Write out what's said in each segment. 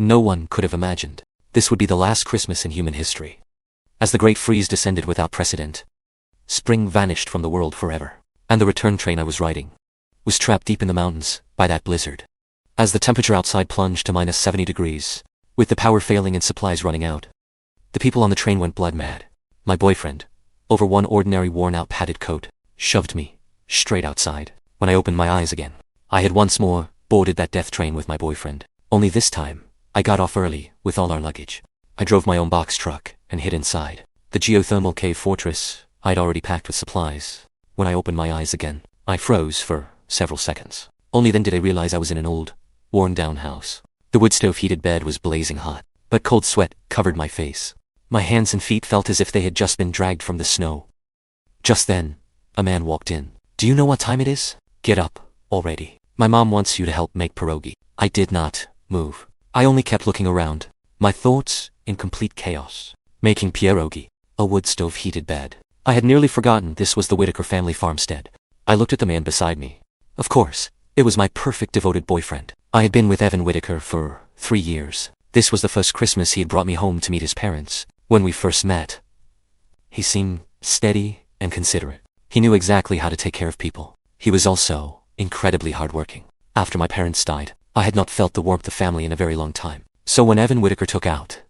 No one could have imagined this would be the last Christmas in human history. As the Great Freeze descended without precedent, spring vanished from the world forever, and the return train I was riding was trapped deep in the mountains by that blizzard. As the temperature outside plunged to minus 70 degrees, with the power failing and supplies running out, the people on the train went blood mad. My boyfriend, over one ordinary worn-out padded coat, shoved me straight outside. When I opened my eyes again, I had once more boarded that death train with my boyfriend. Only this time, I got off early with all our luggage. I drove my own box truck and hid inside the geothermal cave fortress I'd already packed with supplies. When I opened my eyes again, I froze for several seconds. Only then did I realize I was in an old, worn-down house. The wood stove-heated bed was blazing hot, but cold sweat covered my face. My hands and feet felt as if they had just been dragged from the snow. Just then, a man walked in. "Do you know what time it is? Get up already. My mom wants you to help make pierogi." I did not move. I only kept looking around, my thoughts in complete chaos. Making pierogi, a wood stove-heated bed. I had nearly forgotten this was the Whitaker family farmstead. I looked at the man beside me. Of course, it was my perfect devoted boyfriend. I had been with Evan Whitaker for 3 years. This was the first Christmas he had brought me home to meet his parents. When we first met, he seemed steady and considerate. He knew exactly how to take care of people. He was also incredibly hardworking. After my parents died, I had not felt the warmth of family in a very long time. So when Evan Whitaker took out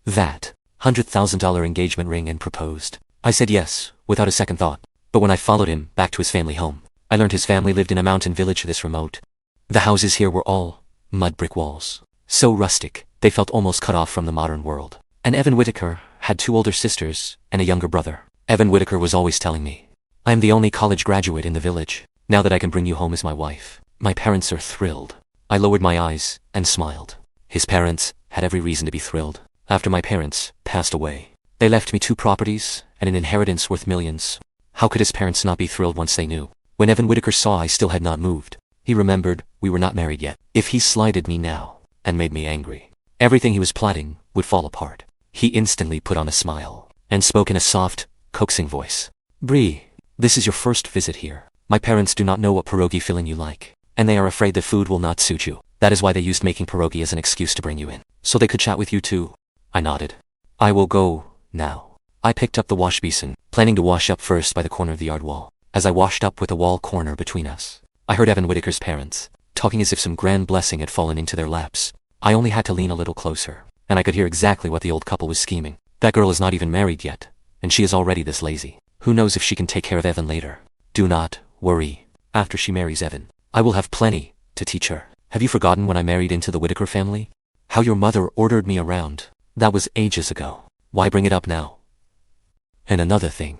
that $100,000 engagement ring and proposed, I said yes, without a second thought. But when I followed him back to his family home, I learned his family lived in a mountain village this remote. The houses here were all mud brick walls, so rustic, they felt almost cut off from the modern world. And Evan Whitaker had 2 older sisters and a younger brother. Evan Whitaker was always telling me, "I am the only college graduate in the village, now that I can bring you home as my wife." My parents are thrilled. I lowered my eyes and smiled. His parents had every reason to be thrilled. After my parents passed away, they left me 2 properties and an inheritance worth millions. How could his parents not be thrilled once they knew? When Evan Whitaker saw I still had not moved, he remembered we were not married yet. If he slighted me now and made me angry, everything he was plotting would fall apart. He instantly put on a smile and spoke in a soft, coaxing voice. "Bree, this is your first visit here. My parents do not know what pierogi filling you like, and they are afraid the food will not suit you. That is why they used making pierogi as an excuse to bring you in, so they could chat with you too." I nodded. "I will go now." I picked up the wash basin, planning to wash up first by the corner of the yard wall. As I washed up with a wall corner between us, I heard Evan Whitaker's parents talking as if some grand blessing had fallen into their laps. I only had to lean a little closer, and I could hear exactly what the old couple was scheming. That girl is not even married yet, and she is already this lazy. Who knows if she can take care of Evan later? Do not worry. After she marries Evan, I will have plenty to teach her. Have you forgotten when I married into the Whitaker family? How your mother ordered me around? That was ages ago. Why bring it up now? And another thing.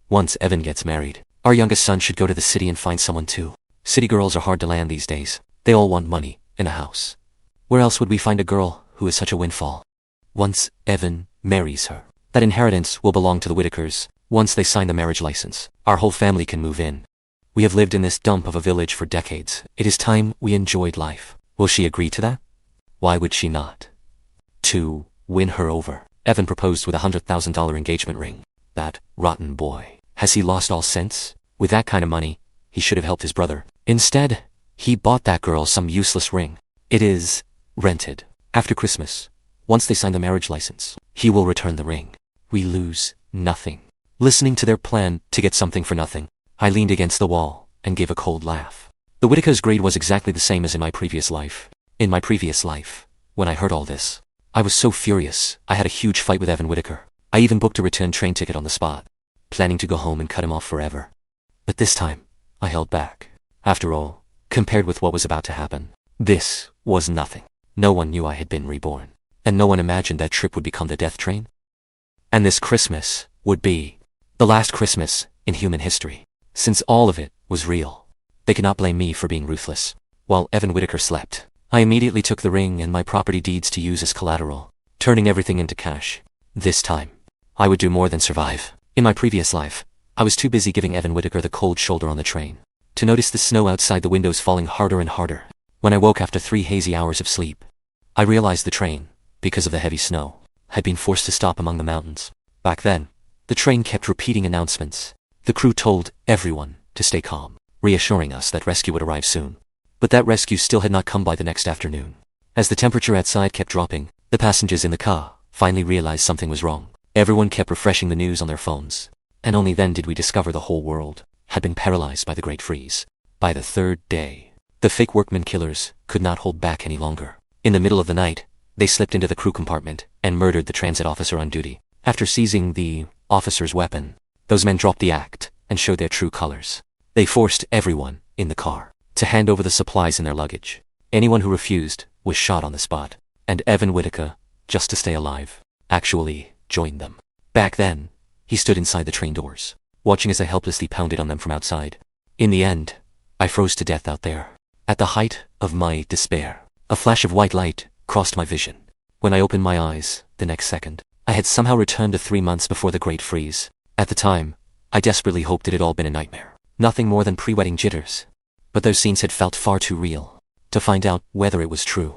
Once Evan gets married, our youngest son should go to the city and find someone too. City girls are hard to land these days. They all want money and a house. Where else would we find a girl who is such a windfall? Once Evan marries her, that inheritance will belong to the Whitakers. Once they sign the marriage license, our whole family can move in. We have lived in this dump of a village for decades. It is time we enjoyed life. Will she agree to that? Why would she not? To win her over, Evan proposed with a $100,000 engagement ring. That rotten boy. Has he lost all sense? With that kind of money, he should have helped his brother. Instead, he bought that girl some useless ring. It is rented. After Christmas, once they sign the marriage license, he will return the ring. We lose nothing. Listening to their plan to get something for nothing, I leaned against the wall and gave a cold laugh. The Whitaker's greed was exactly the same as in my previous life. In my previous life, when I heard all this, I was so furious, I had a huge fight with Evan Whitaker. I even booked a return train ticket on the spot, planning to go home and cut him off forever. But this time, I held back. After all, compared with what was about to happen, this was nothing. No one knew I had been reborn, and no one imagined that trip would become the death train. And this Christmas would be the last Christmas in human history. Since all of it was real, they could not blame me for being ruthless. While Evan Whitaker slept, I immediately took the ring and my property deeds to use as collateral, turning everything into cash. This time, I would do more than survive. In my previous life, I was too busy giving Evan Whitaker the cold shoulder on the train to notice the snow outside the windows falling harder and harder. When I woke after 3 hazy hours of sleep, I realized the train, because of the heavy snow, had been forced to stop among the mountains. Back then, the train kept repeating announcements. The crew told everyone to stay calm, reassuring us that rescue would arrive soon. But that rescue still had not come by the next afternoon. As the temperature outside kept dropping, the passengers in the car finally realized something was wrong. Everyone kept refreshing the news on their phones, and only then did we discover the whole world had been paralyzed by the Great Freeze. By the third day, the fake workman killers could not hold back any longer. In the middle of the night, they slipped into the crew compartment and murdered the transit officer on duty. After seizing the officer's weapon, those men dropped the act and showed their true colors. They forced everyone in the car to hand over the supplies in their luggage. Anyone who refused was shot on the spot, and Evan Whitaker, just to stay alive, actually joined them. Back then, he stood inside the train doors, watching as I helplessly pounded on them from outside. In the end, I froze to death out there. At the height of my despair, a flash of white light crossed my vision. When I opened my eyes, the next second, I had somehow returned to 3 months before the Great Freeze. At the time, I desperately hoped it had all been a nightmare. Nothing more than pre-wedding jitters. But those scenes had felt far too real to find out whether it was true.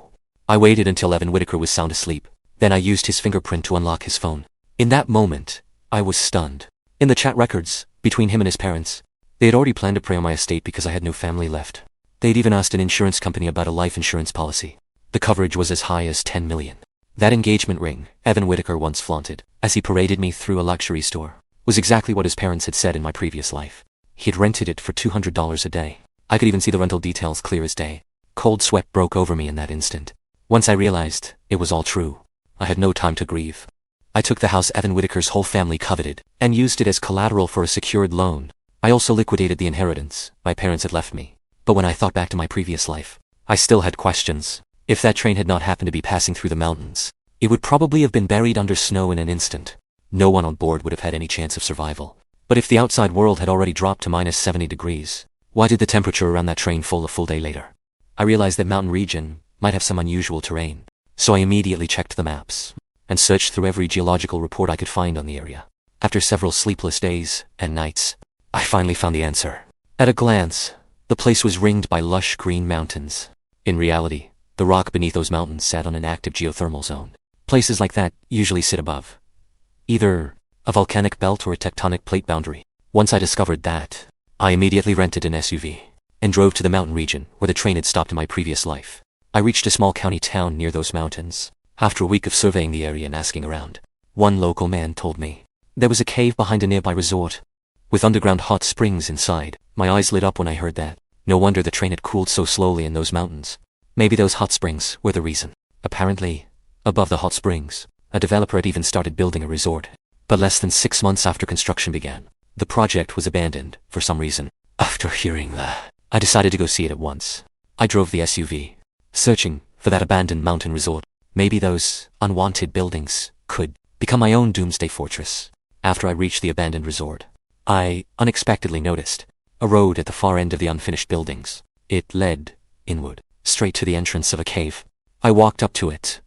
I waited until Evan Whitaker was sound asleep. Then I used his fingerprint to unlock his phone. In that moment, I was stunned. In the chat records, between him and his parents, they had already planned to prey on my estate because I had no family left. They'd even asked an insurance company about a life insurance policy. The coverage was as high as 10 million. That engagement ring, Evan Whitaker once flaunted, as he paraded me through a luxury store, was exactly what his parents had said in my previous life. He had rented it for $200 a day. I could even see the rental details clear as day. Cold sweat broke over me in that instant. Once I realized it was all true, I had no time to grieve. I took the house Evan Whitaker's whole family coveted and used it as collateral for a secured loan. I also liquidated the inheritance my parents had left me. But when I thought back to my previous life, I still had questions. If that train had not happened to be passing through the mountains, it would probably have been buried under snow in an instant. No one on board would have had any chance of survival. But if the outside world had already dropped to minus 70 degrees, why did the temperature around that train fall a full day later? I realized that mountain region might have some unusual terrain, so I immediately checked the maps and searched through every geological report I could find on the area. After several sleepless days and nights, I finally found the answer. At a glance, the place was ringed by lush green mountains. In reality, the rock beneath those mountains sat on an active geothermal zone. Places like that usually sit above either a volcanic belt or a tectonic plate boundary. Once I discovered that, I immediately rented an SUV and drove to the mountain region where the train had stopped in my previous life. I reached a small county town near those mountains. After a week of surveying the area and asking around, one local man told me there was a cave behind a nearby resort with underground hot springs inside. My eyes lit up when I heard that. No wonder the train had cooled so slowly in those mountains. Maybe those hot springs were the reason. Apparently, above the hot springs, a developer had even started building a resort. But less than 6 months after construction began, the project was abandoned for some reason. After hearing that, I decided to go see it at once. I drove the SUV, searching for that abandoned mountain resort. Maybe those unwanted buildings could become my own doomsday fortress. After I reached the abandoned resort, I unexpectedly noticed a road at the far end of the unfinished buildings. It led inward, straight to the entrance of a cave. I walked up to it,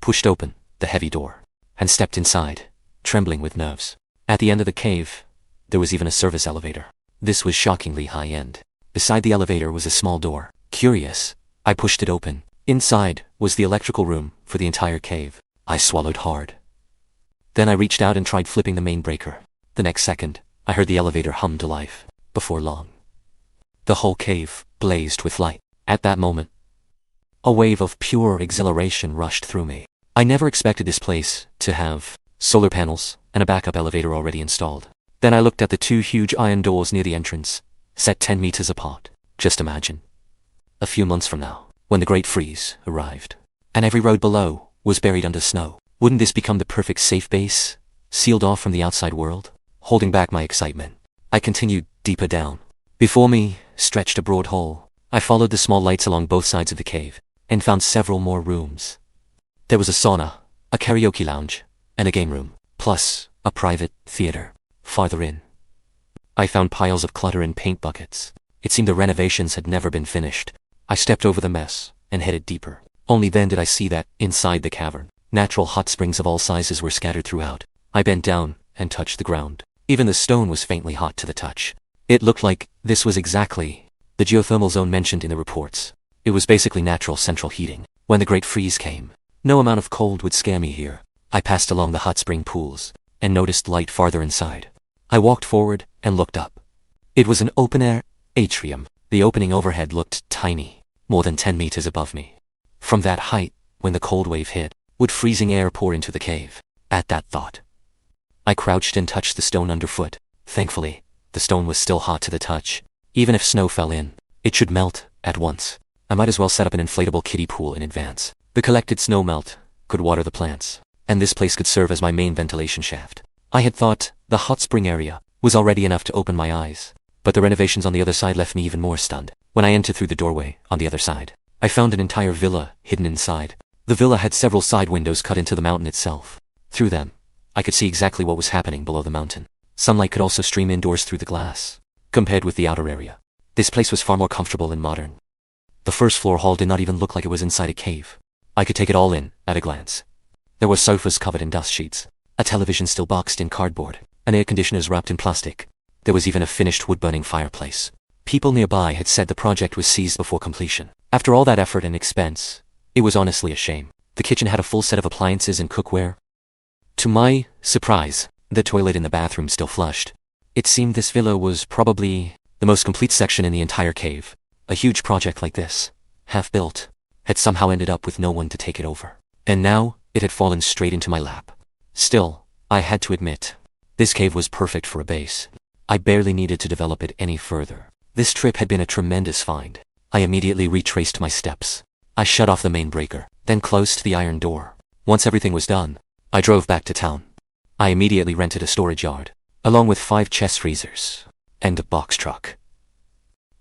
pushed open the heavy door, and stepped inside, trembling with nerves. At the end of the cave, there was even a service elevator. This was shockingly high-end. Beside the elevator was a small door. Curious, I pushed it open. Inside was the electrical room for the entire cave. I swallowed hard. Then I reached out and tried flipping the main breaker. The next second, I heard the elevator hum to life. Before long, the whole cave blazed with light. At that moment, a wave of pure exhilaration rushed through me. I never expected this place to have solar panels and a backup elevator already installed. Then I looked at the 2 huge iron doors near the entrance, set 10 meters apart. Just imagine, a few months from now, when the Great Freeze arrived, and every road below was buried under snow, wouldn't this become the perfect safe base, sealed off from the outside world? Holding back my excitement, I continued deeper down. Before me stretched a broad hall. I followed the small lights along both sides of the cave, and found several more rooms. There was a sauna, a karaoke lounge, and a game room, plus a private theater. Farther in, I found piles of clutter and paint buckets. It seemed the renovations had never been finished. I stepped over the mess and headed deeper. Only then did I see that, inside the cavern, natural hot springs of all sizes were scattered throughout. I bent down and touched the ground. Even the stone was faintly hot to the touch. It looked like this was exactly the geothermal zone mentioned in the reports. It was basically natural central heating. When the Great Freeze came, no amount of cold would scare me here. I passed along the hot spring pools and noticed light farther inside. I walked forward and looked up. It was an open-air atrium. The opening overhead looked tiny, more than 10 meters above me. From that height, when the cold wave hit, would freezing air pour into the cave? At that thought, I crouched and touched the stone underfoot. Thankfully, the stone was still hot to the touch. Even if snow fell in, it should melt at once. I might as well set up an inflatable kiddie pool in advance. The collected snow melt could water the plants, and this place could serve as my main ventilation shaft. I had thought the hot spring area was already enough to open my eyes, but the renovations on the other side left me even more stunned. When I entered through the doorway on the other side, I found an entire villa hidden inside. The villa had several side windows cut into the mountain itself. Through them, I could see exactly what was happening below the mountain. Sunlight could also stream indoors through the glass. Compared with the outer area, this place was far more comfortable and modern. The first floor hall did not even look like it was inside a cave. I could take it all in at a glance. There were sofas covered in dust sheets, a television still boxed in cardboard, and air conditioners wrapped in plastic. There was even a finished wood-burning fireplace. People nearby had said the project was seized before completion. After all that effort and expense, it was honestly a shame. The kitchen had a full set of appliances and cookware. To my surprise, the toilet in the bathroom still flushed. It seemed this villa was probably the most complete section in the entire cave. A huge project like this, half-built, had somehow ended up with no one to take it over. And now, it had fallen straight into my lap. Still, I had to admit, this cave was perfect for a base. I barely needed to develop it any further. This trip had been a tremendous find. I immediately retraced my steps. I shut off the main breaker, then closed the iron door. Once everything was done, I drove back to town. I immediately rented a storage yard, along with 5 chest freezers, and a box truck.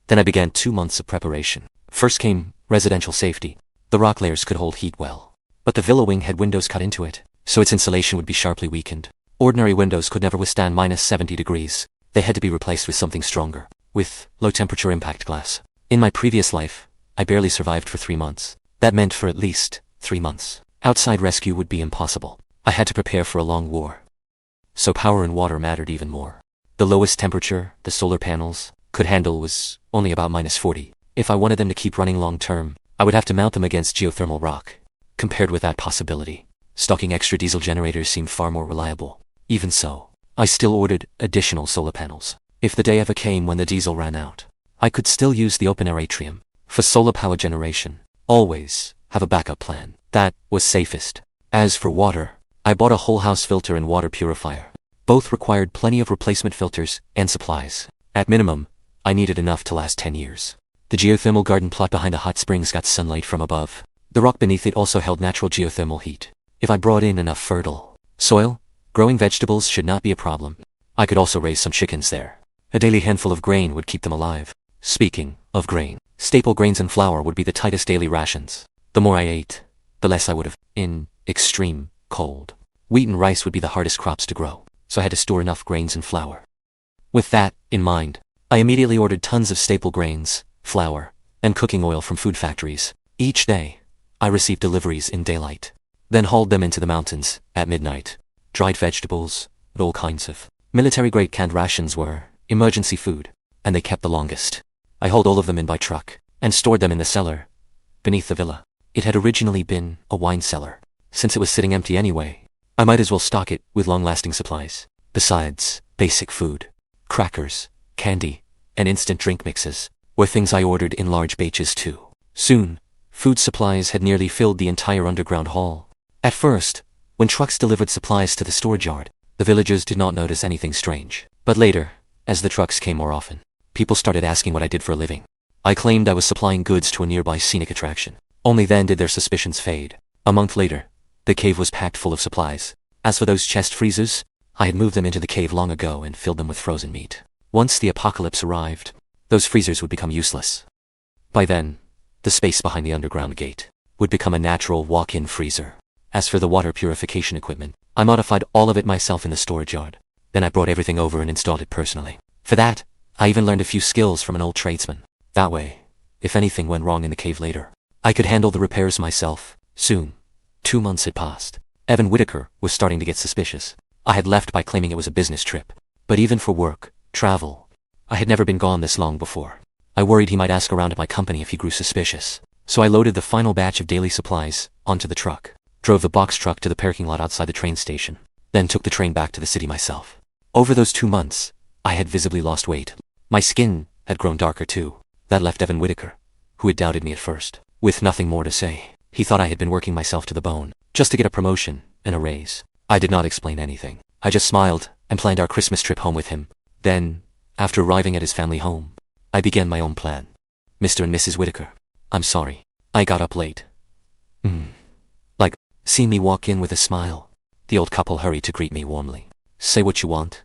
Then I began 2 months of preparation. First came residential safety. The rock layers could hold heat well, but the villa wing had windows cut into it, so its insulation would be sharply weakened. Ordinary windows could never withstand -70 degrees. They had to be replaced with something stronger, with low-temperature impact glass. In my previous life, I barely survived for 3 months. That meant for at least 3 months, outside rescue would be impossible. I had to prepare for a long war. So power and water mattered even more. The lowest temperature the solar panels could handle was only about -40. If I wanted them to keep running long-term, I would have to mount them against geothermal rock. Compared with that possibility, stocking extra diesel generators seemed far more reliable. Even so, I still ordered additional solar panels. If the day ever came when the diesel ran out, I could still use the open-air atrium. For solar power generation, always have a backup plan. That was safest. As for water, I bought a whole house filter and water purifier. Both required plenty of replacement filters and supplies. At minimum, I needed enough to last 10 years. The geothermal garden plot behind the hot springs got sunlight from above. The rock beneath it also held natural geothermal heat. If I brought in enough fertile soil, growing vegetables should not be a problem. I could also raise some chickens there. A daily handful of grain would keep them alive. Speaking of grain, staple grains and flour would be the tightest daily rations. The more I ate, the less I would have. In extreme cold, wheat and rice would be the hardest crops to grow, so I had to store enough grains and flour. With that in mind, I immediately ordered tons of staple grains, flour, and cooking oil from food factories. Each day, I received deliveries in daylight, then hauled them into the mountains at midnight. Dried vegetables, and all kinds of military-grade canned rations were emergency food, and they kept the longest. I hauled all of them in by truck, and stored them in the cellar beneath the villa. It had originally been a wine cellar. Since it was sitting empty anyway, I might as well stock it with long-lasting supplies. Besides basic food, crackers, candy, and instant drink mixes were things I ordered in large batches too. Soon, food supplies had nearly filled the entire underground hall. At first, when trucks delivered supplies to the storage yard, the villagers did not notice anything strange. But later, as the trucks came more often, people started asking what I did for a living. I claimed I was supplying goods to a nearby scenic attraction. Only then did their suspicions fade. A month later, the cave was packed full of supplies. As for those chest freezers, I had moved them into the cave long ago and filled them with frozen meat. Once the apocalypse arrived, those freezers would become useless. By then, the space behind the underground gate would become a natural walk-in freezer. As for the water purification equipment, I modified all of it myself in the storage yard. Then I brought everything over and installed it personally. For that, I even learned a few skills from an old tradesman. That way, if anything went wrong in the cave later, I could handle the repairs myself. Soon, 2 months had passed. Whitaker was starting to get suspicious. I had left by claiming it was a business trip. But even for work, travel, I had never been gone this long before. I worried he might ask around at my company if he grew suspicious. So I loaded the final batch of daily supplies onto the truck, drove the box truck to the parking lot outside the train station, then took the train back to the city myself. Over those 2 months, I had visibly lost weight. My skin had grown darker too. That left Whitaker, who had doubted me at first. With nothing more to say, he thought I had been working myself to the bone, just to get a promotion and a raise. I did not explain anything. I just smiled and planned our Christmas trip home with him. Then, after arriving at his family home, I began my own plan. Mr. and Mrs. Whitaker, I'm sorry. I got up late. Seeing me walk in with a smile, the old couple hurried to greet me warmly. Say what you want.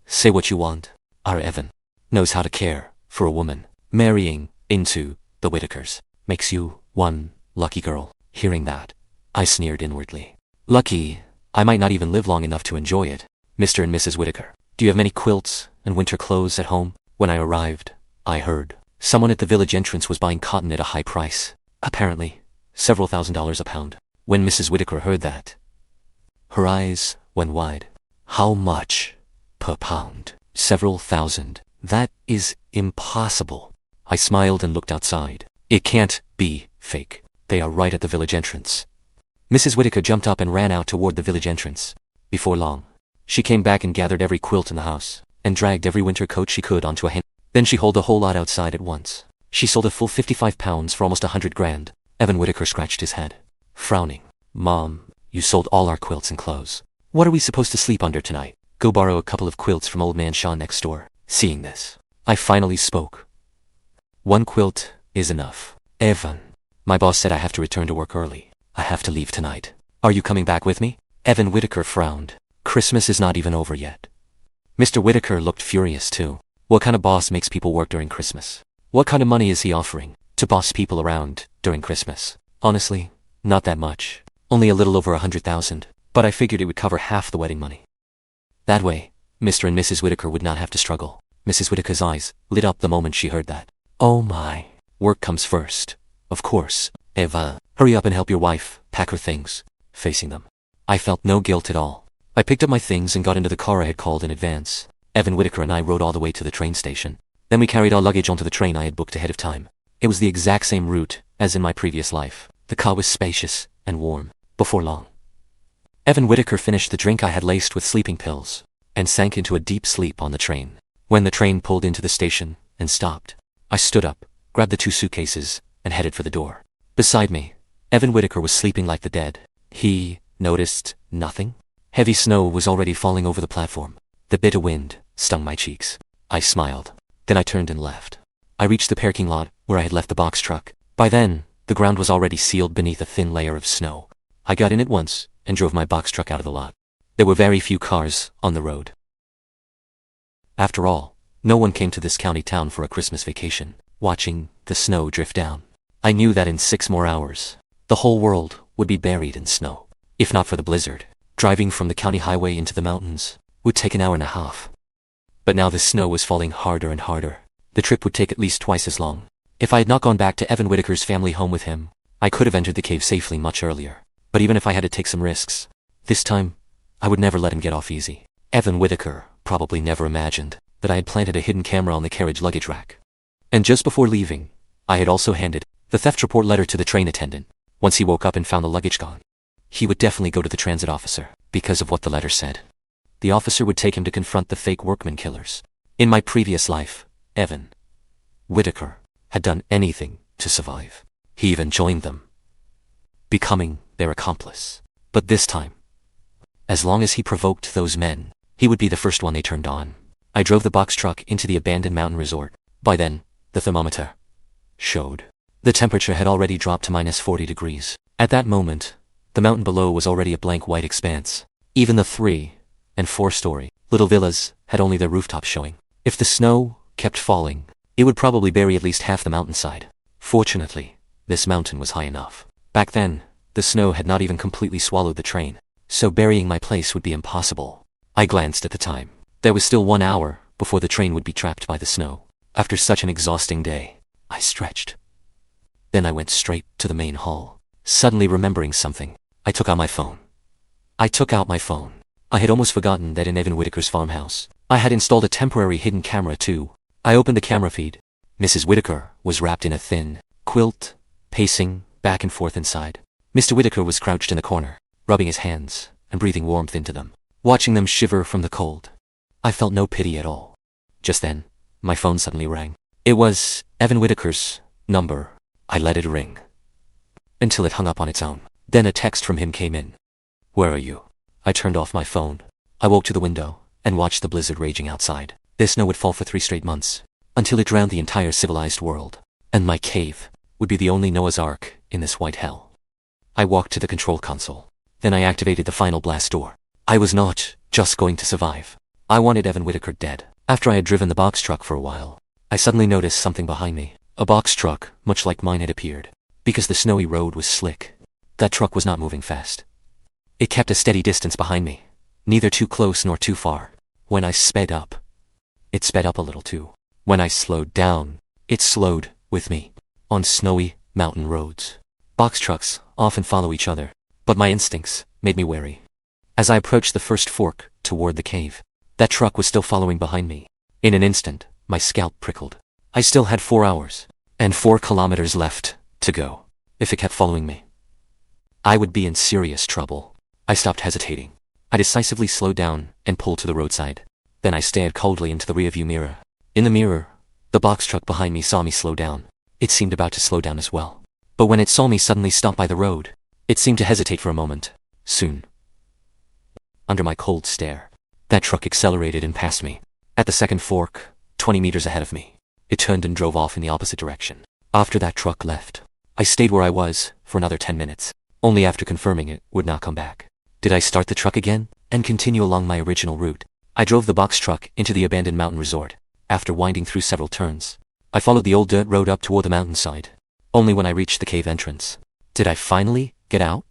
Say what you want. Our Evan knows how to care for a woman. Marrying into the Whitakers makes you one lucky girl. Hearing that, I sneered inwardly. Lucky, I might not even live long enough to enjoy it. Mr. and Mrs. Whitaker, do you have many quilts and winter clothes at home? When I arrived, I heard someone at the village entrance was buying cotton at a high price. Apparently, several $1,000s a pound. When Mrs. Whitaker heard that, her eyes went wide. How much per pound? Several thousand. That is impossible. I smiled and looked outside. It can't be fake. They are right at the village entrance. Mrs. Whitaker jumped up and ran out toward the village entrance. Before long, she came back and gathered every quilt in the house, and dragged every winter coat she could onto a hen. Then she hauled a whole lot outside at once. She sold a full 55 pounds for almost 100 grand. Evan Whitaker scratched his head, frowning. Mom, you sold all our quilts and clothes. What are we supposed to sleep under tonight? Go borrow a couple of quilts from old man Sean next door. Seeing this, I finally spoke. One quilt is enough. Evan, my boss said I have to return to work early. I have to leave tonight. Are you coming back with me? Evan Whitaker frowned. Christmas is not even over yet. Mr. Whitaker looked furious too. What kind of boss makes people work during Christmas? What kind of money is he offering to boss people around during Christmas? Honestly, not that much. Only a little over 100,000, but I figured it would cover half the wedding money. That way, Mr. and Mrs. Whitaker would not have to struggle. Mrs. Whitaker's eyes lit up the moment she heard that. Oh my. Work comes first. Of course. Eva, hurry up and help your wife pack her things. Facing them, I felt no guilt at all. I picked up my things and got into the car I had called in advance. Evan Whitaker and I rode all the way to the train station. Then we carried our luggage onto the train I had booked ahead of time. It was the exact same route as in my previous life. The car was spacious and warm. Before long, Evan Whitaker finished the drink I had laced with sleeping pills, and sank into a deep sleep on the train. When the train pulled into the station and stopped, I stood up, grabbed the 2 suitcases, and headed for the door. Beside me, Evan Whitaker was sleeping like the dead. He noticed nothing. Heavy snow was already falling over the platform. The bitter wind stung my cheeks. I smiled. Then I turned and left. I reached the parking lot where I had left the box truck. By then, the ground was already sealed beneath a thin layer of snow. I got in at once and drove my box truck out of the lot. There were very few cars on the road. After all, no one came to this county town for a Christmas vacation. Watching the snow drift down, I knew that in 6 more hours, the whole world would be buried in snow. If not for the blizzard, driving from the county highway into the mountains would take an hour and a half. But now the snow was falling harder and harder. The trip would take at least twice as long. If I had not gone back to Evan Whitaker's family home with him, I could have entered the cave safely much earlier. But even if I had to take some risks, this time, I would never let him get off easy. Evan Whitaker probably never imagined that I had planted a hidden camera on the carriage luggage rack. And just before leaving, I had also handed the theft report letter to the train attendant. Once he woke up and found the luggage gone, he would definitely go to the transit officer, because of what the letter said. The officer would take him to confront the fake workman killers. In my previous life, Evan Whitaker had done anything to survive. He even joined them, becoming their accomplice. But this time, as long as he provoked those men, he would be the first one they turned on. I drove the box truck into the abandoned mountain resort. By then, the thermometer showed the temperature had already dropped to -40 degrees. At that moment, the mountain below was already a blank white expanse. Even the 3- and 4-story little villas had only their rooftops showing. If the snow kept falling, it would probably bury at least half the mountainside. Fortunately, this mountain was high enough. Back then, the snow had not even completely swallowed the train, so burying my place would be impossible. I glanced at the time. There was still 1 hour before the train would be trapped by the snow. After such an exhausting day, I stretched. Then I went straight to the main hall. Suddenly remembering something, I took out my phone. I had almost forgotten that in Evan Whitaker's farmhouse, I had installed a temporary hidden camera too. I opened the camera feed. Mrs. Whitaker was wrapped in a thin quilt, pacing back and forth inside. Mr. Whitaker was crouched in the corner, rubbing his hands and breathing warmth into them, watching them shiver from the cold. I felt no pity at all. Just then, my phone suddenly rang. It was Evan Whitaker's number. I let it ring until it hung up on its own. Then a text from him came in. "Where are you?" I turned off my phone. I walked to the window and watched the blizzard raging outside. This snow would fall for 3 straight months, until it drowned the entire civilized world, and my cave would be the only Noah's Ark in this white hell. I walked to the control console. Then I activated the final blast door. I was not just going to survive. I wanted Evan Whitaker dead. After I had driven the box truck for a while, I suddenly noticed something behind me. A box truck, much like mine, had appeared. Because the snowy road was slick, that truck was not moving fast. It kept a steady distance behind me, neither too close nor too far. When I sped up, it sped up a little too. When I slowed down, it slowed with me. On snowy mountain roads, box trucks often follow each other, but my instincts made me wary. As I approached the first fork toward the cave, that truck was still following behind me. In an instant, my scalp prickled. I still had 4 hours and 4 kilometers left to go. If it kept following me, I would be in serious trouble. I stopped hesitating. I decisively slowed down and pulled to the roadside. Then I stared coldly into the rearview mirror. In the mirror, the box truck behind me saw me slow down. It seemed about to slow down as well. But when it saw me suddenly stop by the road, it seemed to hesitate for a moment. Soon, under my cold stare, that truck accelerated and passed me. At the second fork, 20 meters ahead of me, it turned and drove off in the opposite direction. After that truck left, I stayed where I was for another 10 minutes, only after confirming it would not come back. Did I start the truck again and continue along my original route? I drove the box truck into the abandoned mountain resort. After winding through several turns, I followed the old dirt road up toward the mountainside. Only when I reached the cave entrance did I finally get out.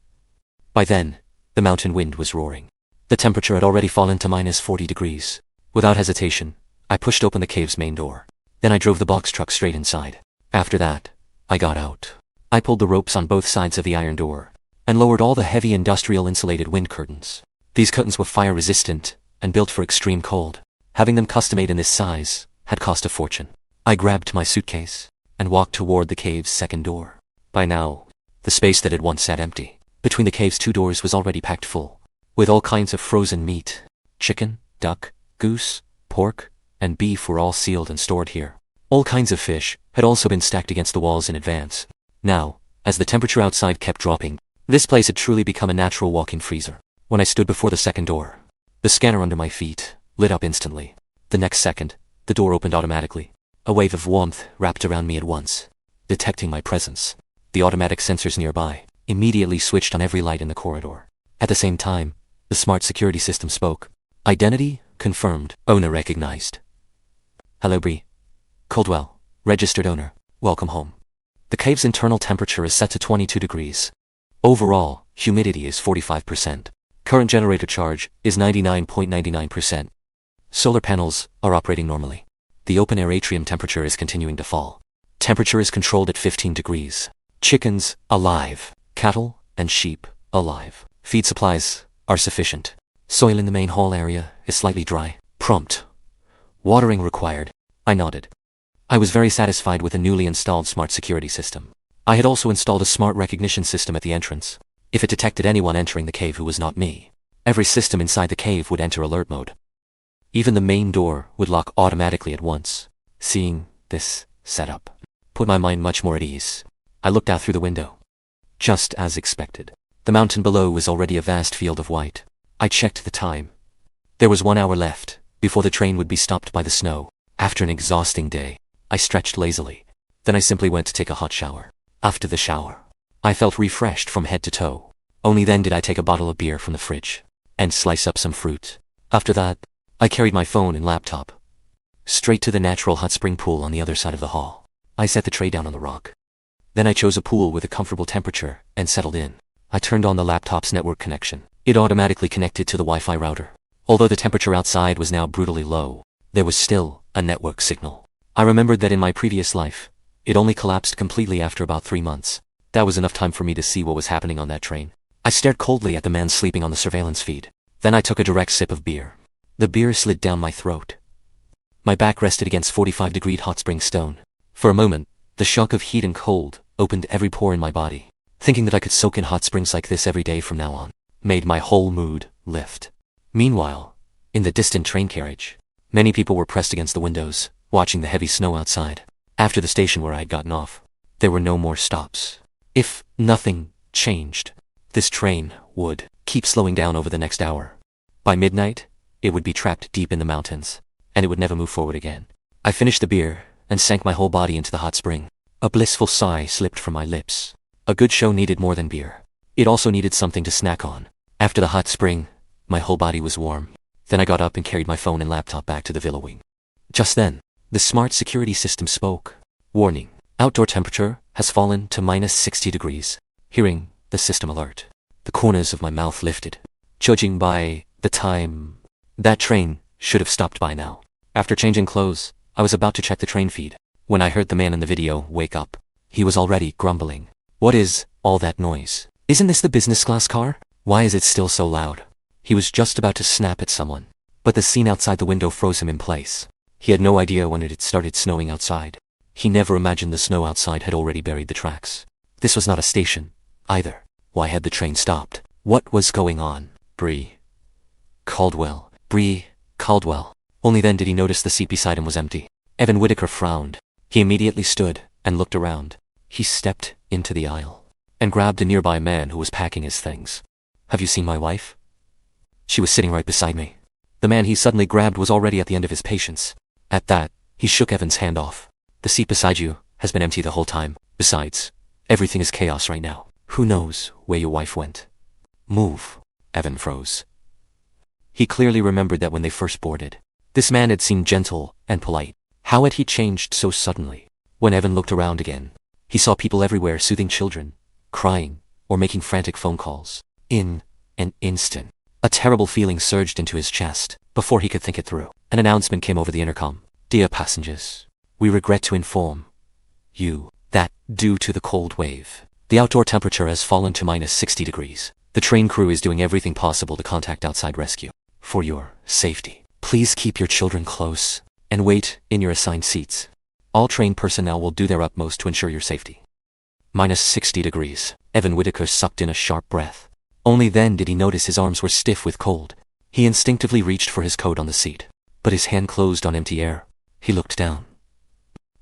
By then, the mountain wind was roaring. The temperature had already fallen to -40 degrees. Without hesitation, I pushed open the cave's main door. Then I drove the box truck straight inside. After that, I got out. I pulled the ropes on both sides of the iron door and lowered all the heavy industrial insulated wind curtains. These curtains were fire resistant and built for extreme cold. Having them custom-made in this size had cost a fortune. I grabbed my suitcase and walked toward the cave's second door. By now, the space that had once sat empty between the cave's 2 doors was already packed full, with all kinds of frozen meat. Chicken, duck, goose, pork, and beef were all sealed and stored here. All kinds of fish had also been stacked against the walls in advance. Now, as the temperature outside kept dropping, this place had truly become a natural walk-in freezer. When I stood before the second door, the scanner under my feet lit up instantly. The next second, the door opened automatically. A wave of warmth wrapped around me at once, detecting my presence. The automatic sensors nearby immediately switched on every light in the corridor. At the same time, the smart security system spoke. Identity confirmed. Owner recognized. Hello, Bree. Coldwell, registered owner. Welcome home. The cave's internal temperature is set to 22 degrees. Overall, humidity is 45%. Current generator charge is 99.99%. Solar panels are operating normally. The open-air atrium temperature is continuing to fall. Temperature is controlled at 15 degrees. Chickens, alive. Cattle and sheep, alive. Feed supplies are sufficient. Soil in the main hall area is slightly dry. Prompt watering required. I nodded. I was very satisfied with the newly installed smart security system. I had also installed a smart recognition system at the entrance. If it detected anyone entering the cave who was not me, every system inside the cave would enter alert mode. Even the main door would lock automatically at once. Seeing this setup put my mind much more at ease. I looked out through the window. Just as expected, the mountain below was already a vast field of white. I checked the time. There was 1 hour left before the train would be stopped by the snow. After an exhausting day, I stretched lazily. Then I simply went to take a hot shower. After the shower, I felt refreshed from head to toe. Only then did I take a bottle of beer from the fridge and slice up some fruit. After that, I carried my phone and laptop straight to the natural hot spring pool on the other side of the hall. I set the tray down on the rock. Then I chose a pool with a comfortable temperature and settled in. I turned on the laptop's network connection. It automatically connected to the Wi-Fi router. Although the temperature outside was now brutally low, there was still a network signal. I remembered that in my previous life, it only collapsed completely after about 3 months. That was enough time for me to see what was happening on that train. I stared coldly at the man sleeping on the surveillance feed. Then I took a direct sip of beer. The beer slid down my throat. My back rested against 45-degree hot spring stone. For a moment, the shock of heat and cold opened every pore in my body. Thinking that I could soak in hot springs like this every day from now on made my whole mood lift. Meanwhile, in the distant train carriage, many people were pressed against the windows, watching the heavy snow outside. After the station where I had gotten off, There were no more stops. If nothing changed, this train would keep slowing down over the next hour. By midnight, it would be trapped deep in the mountains, and it would never move forward again. I finished the beer and sank my whole body into the hot spring. A blissful sigh slipped from my lips. A good show needed more than beer. It also needed something to snack on. After the hot spring, my whole body was warm. Then I got up and carried my phone and laptop back to the villa wing. Just then, the smart security system spoke. Warning. Outdoor temperature has fallen to -60 degrees. Hearing the system alert, the corners of my mouth lifted. Judging by the time, that train should have stopped by now. After changing clothes, I was about to check the train feed when I heard the man in the video wake up. He was already grumbling. What is all that noise? Isn't this the business class car? Why is it still so loud? He was just about to snap at someone, but the scene outside the window froze him in place. He had no idea when it had started snowing outside. He never imagined the snow outside had already buried the tracks. This was not a station, either. Why had the train stopped? What was going on? Bree. Caldwell. Bree. Caldwell. Only then did he notice the seat beside him was empty. Evan Whitaker frowned. He immediately stood and looked around. He stepped into the aisle and grabbed a nearby man who was packing his things. Have you seen my wife? She was sitting right beside me. The man he suddenly grabbed was already at the end of his patience. At that, he shook Evan's hand off. The seat beside you has been empty the whole time. Besides, everything is chaos right now. Who knows where your wife went? Move. Evan froze. He clearly remembered that when they first boarded, this man had seemed gentle and polite. How had he changed so suddenly? When Evan looked around again, he saw people everywhere soothing children, crying, or making frantic phone calls. In an instant, a terrible feeling surged into his chest. Before he could think it through, an announcement came over the intercom. Dear passengers, we regret to inform you that, due to the cold wave, the outdoor temperature has fallen to -60 degrees. The train crew is doing everything possible to contact outside rescue. For your safety, please keep your children close and wait in your assigned seats. All train personnel will do their utmost to ensure your safety. -60 degrees. Evan Whitaker sucked in a sharp breath. Only then did he notice his arms were stiff with cold. He instinctively reached for his coat on the seat, but his hand closed on empty air. He looked down.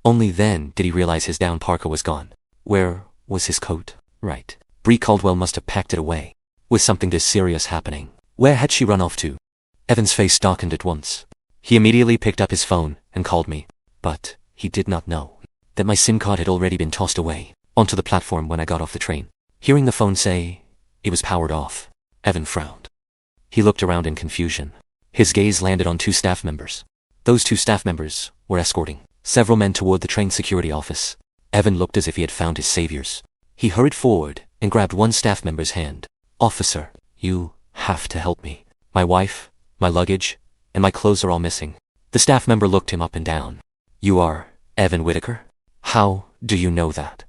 Only then did he realize his down parka was gone. Where was his coat? Right. Bree Caldwell must have packed it away. Was something this serious happening? Where had she run off to? Evan's face darkened at once. He immediately picked up his phone and called me, but he did not know that my SIM card had already been tossed away onto the platform when I got off the train. Hearing the phone say it was powered off, Evan frowned. He looked around in confusion. His gaze landed on two staff members. Those two staff members were escorting several men toward the train security office. Evan looked as if he had found his saviors. He hurried forward and grabbed one staff member's hand. Officer, you have to help me. My wife, my luggage, and my clothes are all missing. The staff member looked him up and down. You are Evan Whitaker? How do you know that?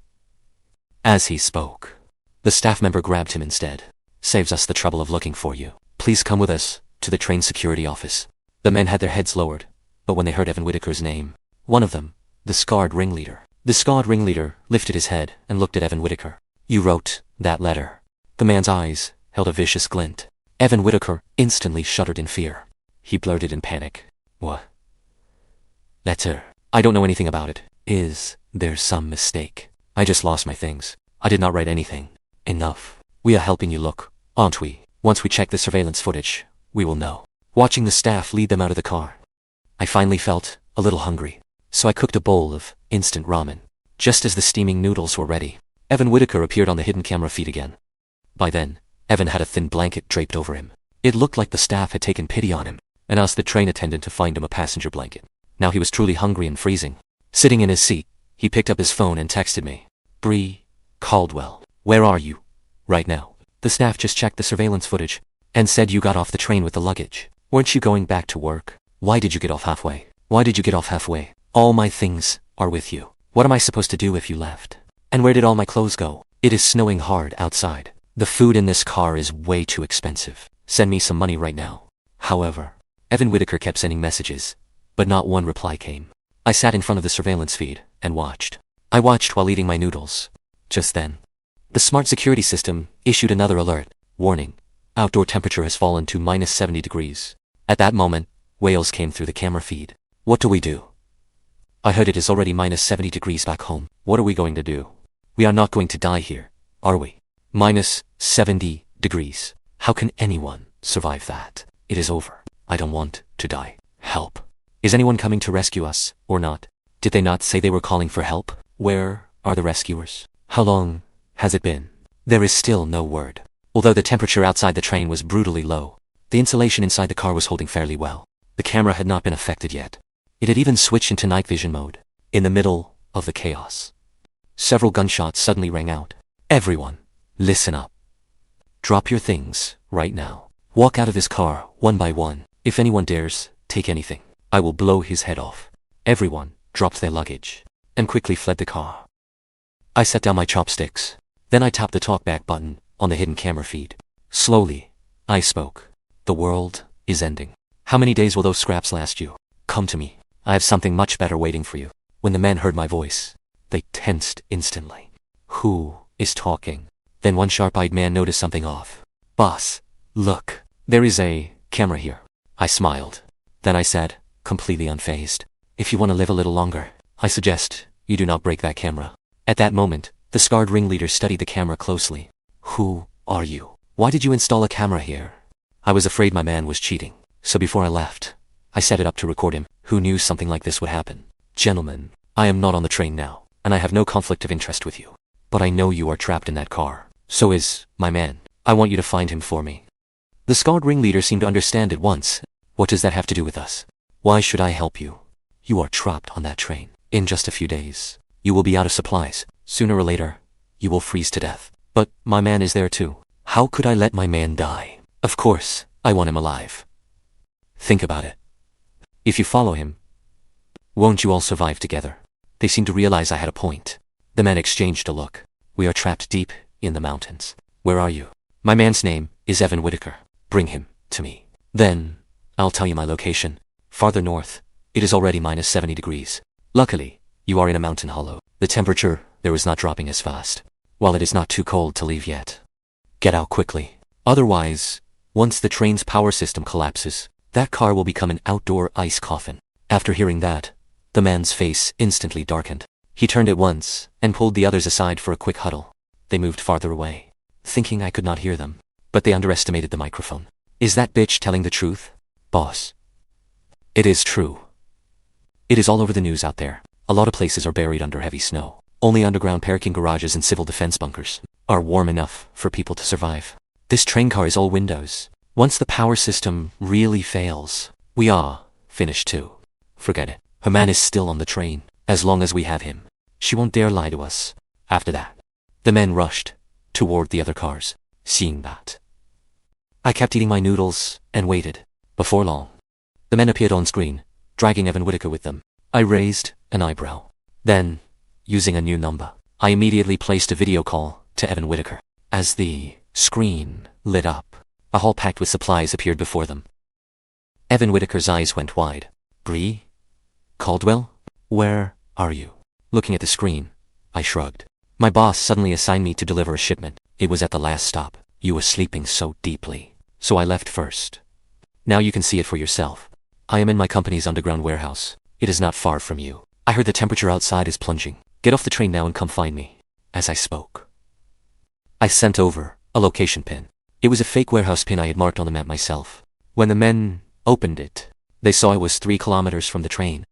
As he spoke, the staff member grabbed him instead. Saves us the trouble of looking for you. Please come with us to the train security office. The men had their heads lowered, but when they heard Evan Whitaker's name, one of them, the scarred Ringleader, lifted his head and looked at Evan Whitaker. You wrote that letter. The man's eyes held a vicious glint. Evan Whitaker instantly shuddered in fear. He blurted in panic. What? Letter? I don't know anything about it. Is there some mistake? I just lost my things. I did not write anything. Enough. We are helping you look, aren't we? Once we check the surveillance footage, we will know. Watching the staff lead them out of the car, I finally felt a little hungry, so I cooked a bowl of instant ramen. Just as the steaming noodles were ready, Evan Whitaker appeared on the hidden camera feed again. By then, Evan had a thin blanket draped over him. It looked like the staff had taken pity on him and asked the train attendant to find him a passenger blanket. Now he was truly hungry and freezing. Sitting in his seat, he picked up his phone and texted me. Bree Caldwell, where are you? Right now. The staff just checked the surveillance footage and said you got off the train with the luggage. Weren't you going back to work? Why did you get off halfway? Why did you get off halfway? All my things are with you. What am I supposed to do if you left? And where did all my clothes go? It is snowing hard outside. The food in this car is way too expensive. Send me some money right now. However, Evan Whitaker kept sending messages, but not one reply came. I sat in front of the surveillance feed and watched. I watched while eating my noodles. Just then, the smart security system issued another alert. Warning, outdoor temperature has fallen to -70 degrees. At that moment, wails came through the camera feed. What do we do? I heard it is already -70 degrees back home. What are we going to do? We are not going to die here, are we? Minus 70 degrees. How can anyone survive that? It is over. I don't want to die. Help. Is anyone coming to rescue us, or not? Did they not say they were calling for help? Where are the rescuers? How long has it been? There is still no word. Although the temperature outside the train was brutally low, the insulation inside the car was holding fairly well. The camera had not been affected yet. It had even switched into night vision mode. In the middle of the chaos, several gunshots suddenly rang out. Everyone, listen up. Drop your things, right now. Walk out of this car, one by one. If anyone dares take anything, I will blow his head off. Everyone dropped their luggage and quickly fled the car. I set down my chopsticks. Then I tapped the talkback button on the hidden camera feed. Slowly, I spoke. The world is ending. How many days will those scraps last you? Come to me. I have something much better waiting for you. When the men heard my voice, they tensed instantly. Who is talking? Then one sharp-eyed man noticed something off. Boss, look, there is a camera here. I smiled. Then I said, completely unfazed, if you want to live a little longer, I suggest you do not break that camera. At that moment, the scarred ringleader studied the camera closely. Who are you? Why did you install a camera here? I was afraid my man was cheating, so before I left, I set it up to record him. Who knew something like this would happen? Gentlemen, I am not on the train now, and I have no conflict of interest with you. But I know you are trapped in that car. So is my man. I want you to find him for me. The scarred ringleader seemed to understand at once. What does that have to do with us? Why should I help you? You are trapped on that train. In just a few days, you will be out of supplies. Sooner or later, you will freeze to death. But my man is there too. How could I let my man die? Of course, I want him alive. Think about it. If you follow him, won't you all survive together? They seemed to realize I had a point. The men exchanged a look. We are trapped deep in the mountains. Where are you? My man's name is Evan Whitaker. Bring him to me. Then, I'll tell you my location. Farther north, it is already minus 70 degrees. Luckily, you are in a mountain hollow. The temperature there is not dropping as fast, while it is not too cold to leave yet. Get out quickly. Otherwise, once the train's power system collapses, that car will become an outdoor ice coffin. After hearing that, the man's face instantly darkened. He turned at once and pulled the others aside for a quick huddle. They moved farther away, thinking I could not hear them, but they underestimated the microphone. Is that bitch telling the truth? Boss. It is true. It is all over the news out there. A lot of places are buried under heavy snow. Only underground parking garages and civil defense bunkers are warm enough for people to survive. This train car is all windows. Once the power system really fails, we are finished too. Forget it. Her man is still on the train. As long as we have him, she won't dare lie to us. After that, the men rushed toward the other cars. Seeing that, I kept eating my noodles and waited. Before long, the men appeared on screen, dragging Evan Whitaker with them. I raised an eyebrow. Then, using a new number, I immediately placed a video call to Evan Whitaker. As the screen lit up, a hall packed with supplies appeared before them. Evan Whitaker's eyes went wide. Bree? Caldwell? Where are you? Looking at the screen, I shrugged. My boss suddenly assigned me to deliver a shipment. It was at the last stop. You were sleeping so deeply, so I left first. Now you can see it for yourself. I am in my company's underground warehouse. It is not far from you. I heard the temperature outside is plunging. Get off the train now and come find me. As I spoke, I sent over a location pin. It was a fake warehouse pin I had marked on the map myself. When the men opened it, they saw it was 3 kilometers from the train.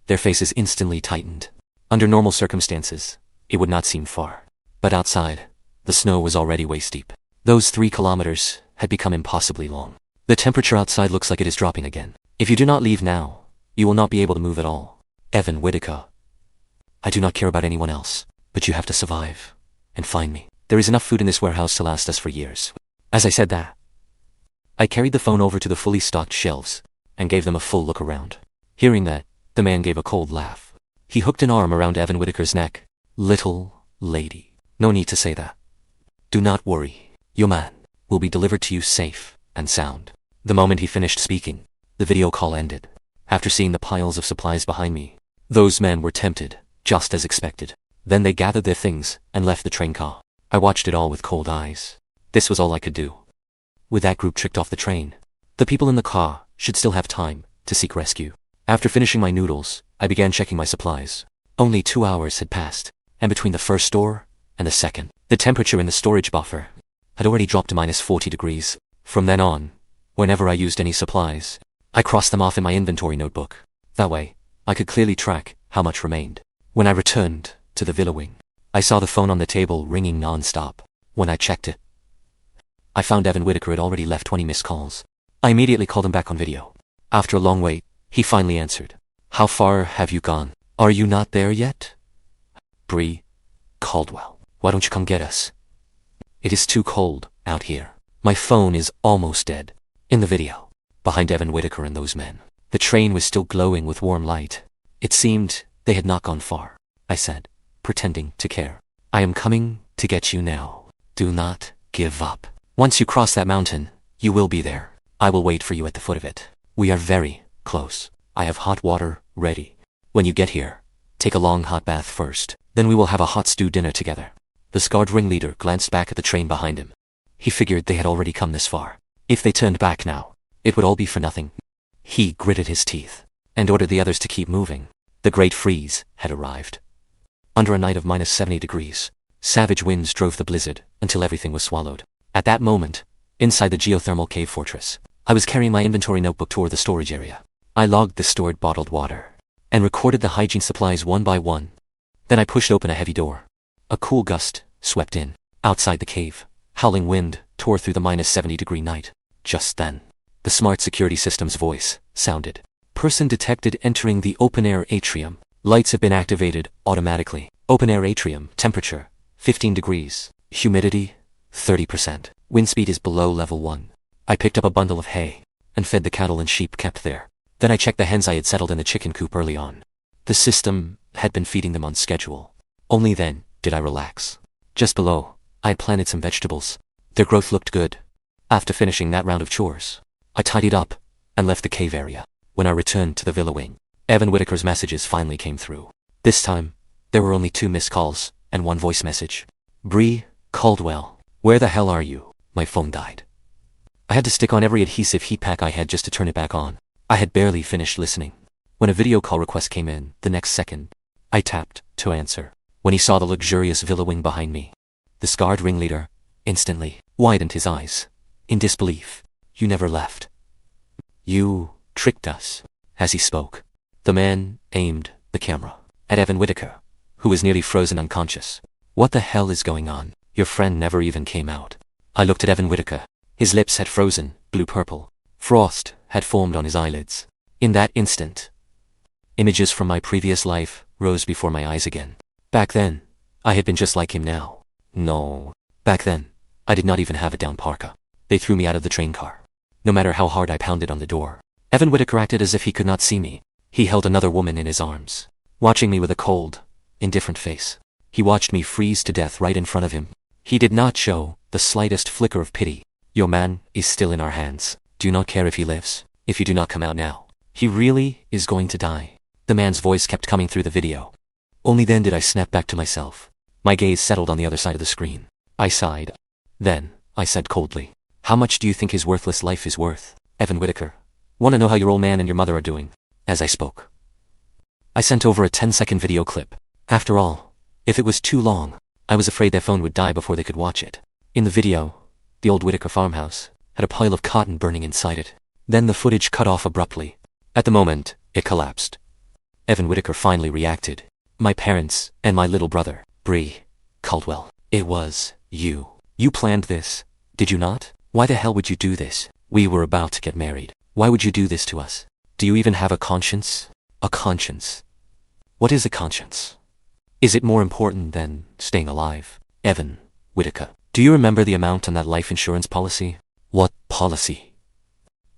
Their faces instantly tightened. Under normal circumstances, it would not seem far. But outside, the snow was already waist deep. Those 3 kilometers had become impossibly long. The temperature outside looks like it is dropping again. If you do not leave now, you will not be able to move at all. Evan Whitaker. I do not care about anyone else, but you have to survive and find me. There is enough food in this warehouse to last us for years. As I said that, I carried the phone over to the fully stocked shelves and gave them a full look around. Hearing that, the man gave a cold laugh. He hooked an arm around Evan Whitaker's neck. Little lady. No need to say that. Do not worry. Your man will be delivered to you safe and sound. The moment he finished speaking, the video call ended. After seeing the piles of supplies behind me, those men were tempted, just as expected. Then they gathered their things and left the train car. I watched it all with cold eyes. This was all I could do. With that group tricked off the train, the people in the car should still have time to seek rescue. After finishing my noodles, I began checking my supplies. Only 2 hours had passed, and between the first store and the second. The temperature in the storage buffer had already dropped to -40 degrees. From then on, whenever I used any supplies, I crossed them off in my inventory notebook. That way, I could clearly track how much remained. When I returned to the villa wing, I saw the phone on the table ringing non-stop. When I checked it, I found Evan Whitaker had already left 20 missed calls. I immediately called him back on video. After a long wait, he finally answered. "How far have you gone? Are you not there yet?" "Bree, Caldwell, why don't you come get us? It is too cold out here. My phone is almost dead." In the video, behind Evan Whitaker and those men, the train was still glowing with warm light. It seemed they had not gone far. I said, pretending to care. "I am coming to get you now. Do not give up. Once you cross that mountain, you will be there. I will wait for you at the foot of it. We are very close. I have hot water ready. When you get here, take a long hot bath first. Then we will have a hot stew dinner together." The scarred ringleader glanced back at the train behind him. He figured they had already come this far. If they turned back now, it would all be for nothing. He gritted his teeth and ordered the others to keep moving. The great freeze had arrived. Under a night of -70 degrees, savage winds drove the blizzard until everything was swallowed. At that moment, inside the geothermal cave fortress, I was carrying my inventory notebook toward the storage area. I logged the stored bottled water and recorded the hygiene supplies one by one. Then I pushed open a heavy door. A cool gust swept in. Outside the cave, howling wind tore through the -70-degree night. Just then, the smart security system's voice sounded. "Person detected entering the open-air atrium. Lights have been activated automatically. Open-air atrium, temperature, 15 degrees. Humidity, 30%. Wind speed is below level 1. I picked up a bundle of hay and fed the cattle and sheep kept there. Then I checked the hens I had settled in the chicken coop early on. The system had been feeding them on schedule. Only then did I relax. Just below, I had planted some vegetables. Their growth looked good. After finishing that round of chores, I tidied up and left the cave area. When I returned to the villa wing, Evan Whitaker's messages finally came through. This time, there were only 2 missed calls and 1 voice message. "Bree, Caldwell, where the hell are you?" My phone died. I had to stick on every adhesive heat pack I had just to turn it back on. I had barely finished listening when a video call request came in. The next second, I tapped to answer. When he saw the luxurious villa wing behind me, the scarred ringleader instantly widened his eyes in disbelief. "You never left. You tricked us." As he spoke, the man aimed the camera at Evan Whitaker, who was nearly frozen unconscious. "What the hell is going on? Your friend never even came out." I looked at Evan Whitaker. His lips had frozen, blue-purple. Frost had formed on his eyelids. In that instant, images from my previous life rose before my eyes again. Back then, I had been just like him now. No. Back then, I did not even have a down parka. They threw me out of the train car. No matter how hard I pounded on the door, Evan Whitaker acted as if he could not see me. He held another woman in his arms, watching me with a cold, indifferent face. He watched me freeze to death right in front of him. He did not show the slightest flicker of pity. "Your man is still in our hands. Do not care if he lives. If you do not come out now, he really is going to die." The man's voice kept coming through the video. Only then did I snap back to myself. My gaze settled on the other side of the screen. I sighed. Then, I said coldly, "How much do you think his worthless life is worth?" "Evan Whitaker, want to know how your old man and your mother are doing?" As I spoke, I sent over a 10-second video clip. After all, if it was too long, I was afraid their phone would die before they could watch it. In the video, the old Whitaker farmhouse had a pile of cotton burning inside it. Then the footage cut off abruptly. At the moment, it collapsed. Evan Whitaker finally reacted. "My parents and my little brother, Bree, Caldwell. It was you. You planned this, did you not? Why the hell would you do this? We were about to get married. Why would you do this to us? Do you even have a conscience? A conscience? What is a conscience? Is it more important than staying alive?" Evan Whitaker, "Do you remember the amount on that life insurance policy?" "What policy?"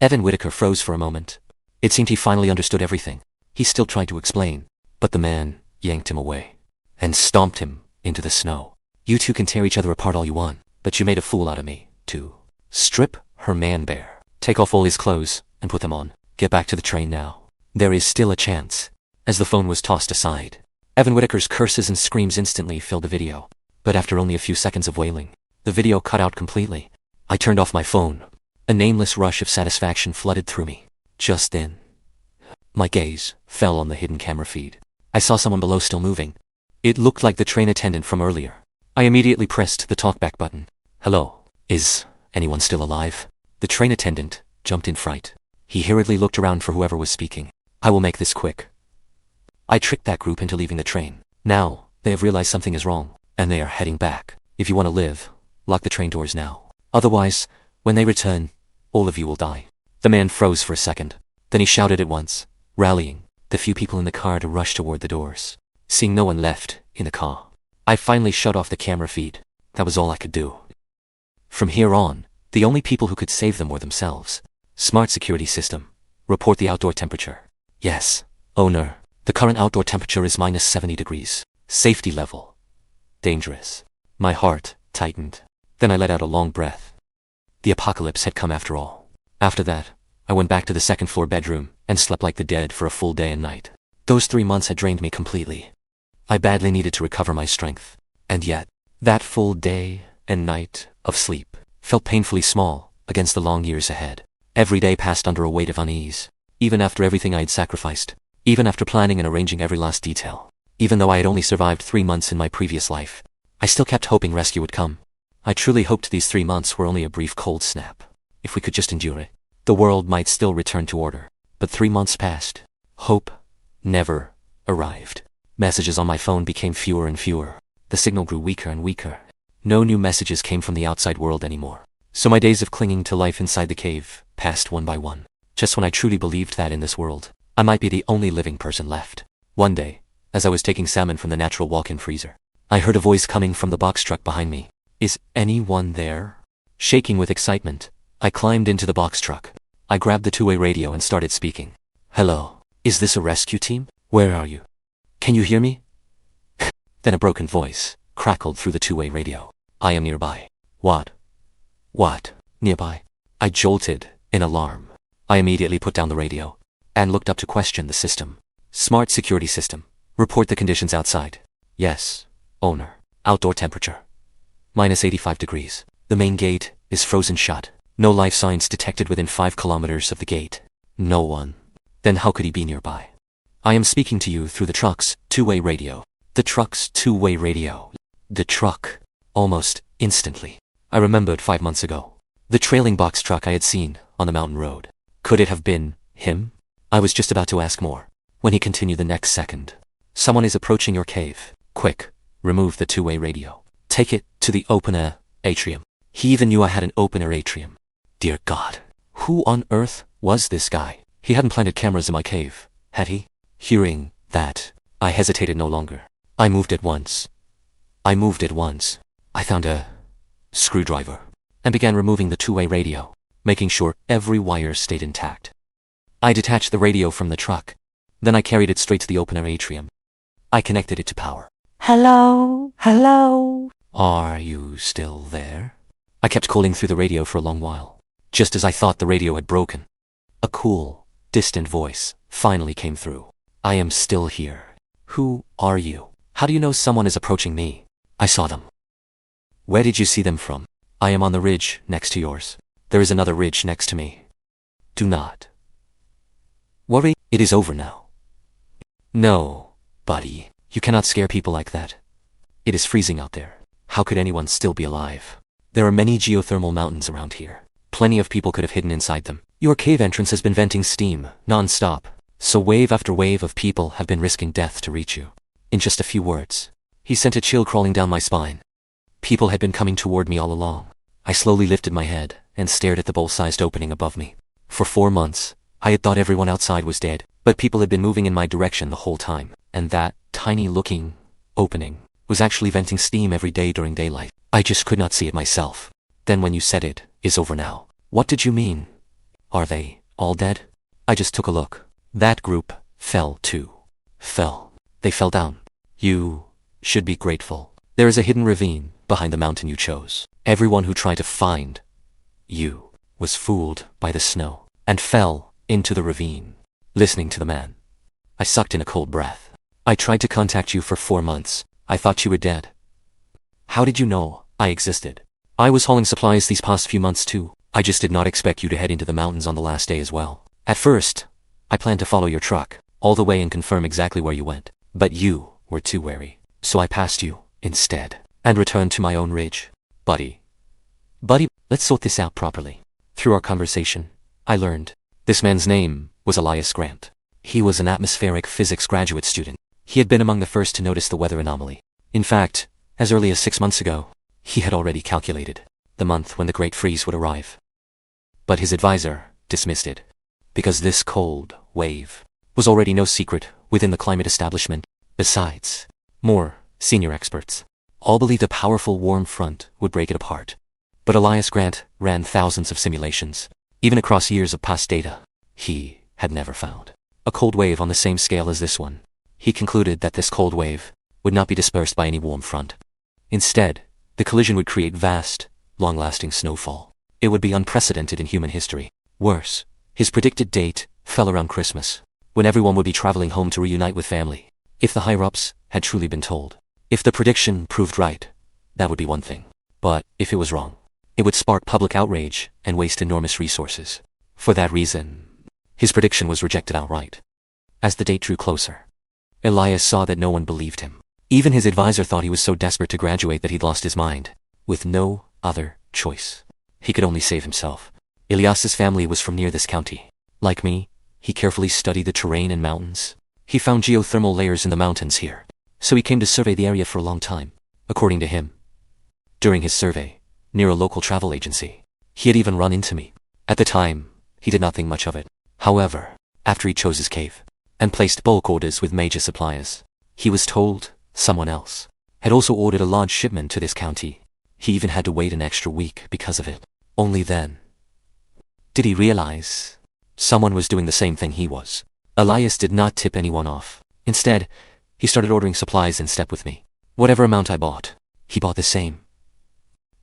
Evan Whitaker froze for a moment. It seemed he finally understood everything. He still tried to explain, but the man yanked him away and stomped him into the snow. "You two can tear each other apart all you want, but you made a fool out of me, too. Strip her man bare. Take off all his clothes and put them on. Get back to the train now. There is still a chance." As the phone was tossed aside, Evan Whitaker's curses and screams instantly filled the video. But after only a few seconds of wailing, the video cut out completely. I turned off my phone. A nameless rush of satisfaction flooded through me. Just then, my gaze fell on the hidden camera feed. I saw someone below still moving. It looked like the train attendant from earlier. I immediately pressed the talkback button. Hello, is anyone still alive? The train attendant jumped in fright. He hurriedly looked around for whoever was speaking. I will make this quick. I tricked that group into leaving the train. Now, they have realized something is wrong, and they are heading back. If you want to live, lock the train doors now. Otherwise, when they return, all of you will die. The man froze for a second. Then he shouted at once, rallying the few people in the car to rush toward the doors. Seeing no one left in the car, I finally shut off the camera feed. That was all I could do. From here on, the only people who could save them were themselves. Smart security system. Report the outdoor temperature. Yes, owner. The current outdoor temperature is minus 70 degrees. Safety level. Dangerous. My heart tightened. Then I let out a long breath. The apocalypse had come after all. After that, I went back to the second floor bedroom and slept like the dead for a full day and night. Those 3 months had drained me completely. I badly needed to recover my strength. And yet, that full day and night of sleep felt painfully small against the long years ahead. Every day passed under a weight of unease. Even after everything I had sacrificed. Even after planning and arranging every last detail. Even though I had only survived 3 months in my previous life, I still kept hoping rescue would come. I truly hoped these 3 months were only a brief cold snap. If we could just endure it, the world might still return to order. But 3 months passed. Hope never arrived. Messages on my phone became fewer and fewer. The signal grew weaker and weaker. No new messages came from the outside world anymore. So my days of clinging to life inside the cave passed one by one. Just when I truly believed that in this world, I might be the only living person left. One day, as I was taking salmon from the natural walk-in freezer, I heard a voice coming from the box truck behind me. Is anyone there? Shaking with excitement, I climbed into the box truck. I grabbed the two-way radio and started speaking. Hello, is this a rescue team? Where are you? Can you hear me? Then a broken voice crackled through the two-way radio. I am nearby. What? What? Nearby? I jolted in alarm. I immediately put down the radio and looked up to question the system. Smart security system. Report the conditions outside. Yes, owner. Outdoor temperature. Minus 85 degrees. The main gate is frozen shut. No life signs detected within 5 kilometers of the gate. No one. Then how could he be nearby? I am speaking to you through the truck's two-way radio. The truck's two-way radio. The truck. Almost instantly, I remembered 5 months ago. The trailing box truck I had seen on the mountain road. Could it have been him? I was just about to ask more, when he continued the next second. Someone is approaching your cave. Quick, remove the two-way radio. Take it to the open-air atrium. He even knew I had an open-air atrium. Dear God, who on earth was this guy? He hadn't planted cameras in my cave, had he? Hearing that, I hesitated no longer. I moved at once. I found a screwdriver and began removing the two-way radio, making sure every wire stayed intact. I detached the radio from the truck. Then I carried it straight to the open-air atrium. I connected it to power. Hello? Hello? Are you still there? I kept calling through the radio for a long while. Just as I thought the radio had broken, a cool, distant voice finally came through. I am still here. Who are you? How do you know someone is approaching me? I saw them. Where did you see them from? I am on the ridge next to yours. There is another ridge next to me. Do not worry, it is over now. No, buddy, you cannot scare people like that. It is freezing out there. How could anyone still be alive? There are many geothermal mountains around here. Plenty of people could have hidden inside them. Your cave entrance has been venting steam, non-stop. So wave after wave of people have been risking death to reach you. In just a few words, he sent a chill crawling down my spine. People had been coming toward me all along. I slowly lifted my head and stared at the bowl-sized opening above me. For 4 months, I had thought everyone outside was dead, but people had been moving in my direction the whole time, and that tiny-looking opening was actually venting steam every day during daylight. I just could not see it myself. Then when you said it is over now, what did you mean? Are they all dead? I just took a look. That group fell too. They fell down. You should be grateful. There is a hidden ravine behind the mountain you chose. Everyone who tried to find you was fooled by the snow and fell into the ravine. Listening to the man, I sucked in a cold breath. I tried to contact you for 4 months. I thought you were dead. How did you know I existed? I was hauling supplies these past few months too. I just did not expect you to head into the mountains on the last day as well. At first, I planned to follow your truck all the way and confirm exactly where you went. But you were too wary, so I passed you instead. and returned to my own ridge. Buddy, let's sort this out properly. Through our conversation, I learned this man's name was Elias Grant. He was an atmospheric physics graduate student. He had been among the first to notice the weather anomaly. In fact, as early as 6 months ago, he had already calculated the month when the Great Freeze would arrive. But his advisor dismissed it, because this cold wave was already no secret within the climate establishment. Besides, more senior experts all believed a powerful warm front would break it apart. But Elias Grant ran thousands of simulations. Even across years of past data, he had never found a cold wave on the same scale as this one. He concluded that this cold wave would not be dispersed by any warm front. Instead, the collision would create vast, long-lasting snowfall. It would be unprecedented in human history. Worse, his predicted date fell around Christmas, when everyone would be traveling home to reunite with family. If the higher-ups had truly been told, if the prediction proved right, that would be one thing. But if it was wrong, it would spark public outrage and waste enormous resources. For that reason, his prediction was rejected outright. As the date drew closer, Elias saw that no one believed him. Even his advisor thought he was so desperate to graduate that he'd lost his mind. With no other choice, he could only save himself. Elias's family was from near this county. Like me, he carefully studied the terrain and mountains. He found geothermal layers in the mountains here, so he came to survey the area for a long time. According to him, during his survey, near a local travel agency, he had even run into me. At the time, he did not think much of it. However, after he chose his cave and placed bulk orders with major suppliers, he was told someone else had also ordered a large shipment to this county. He even had to wait an extra week because of it. Only then did he realize someone was doing the same thing he was. Elias did not tip anyone off. Instead, he started ordering supplies in step with me. Whatever amount I bought, he bought the same.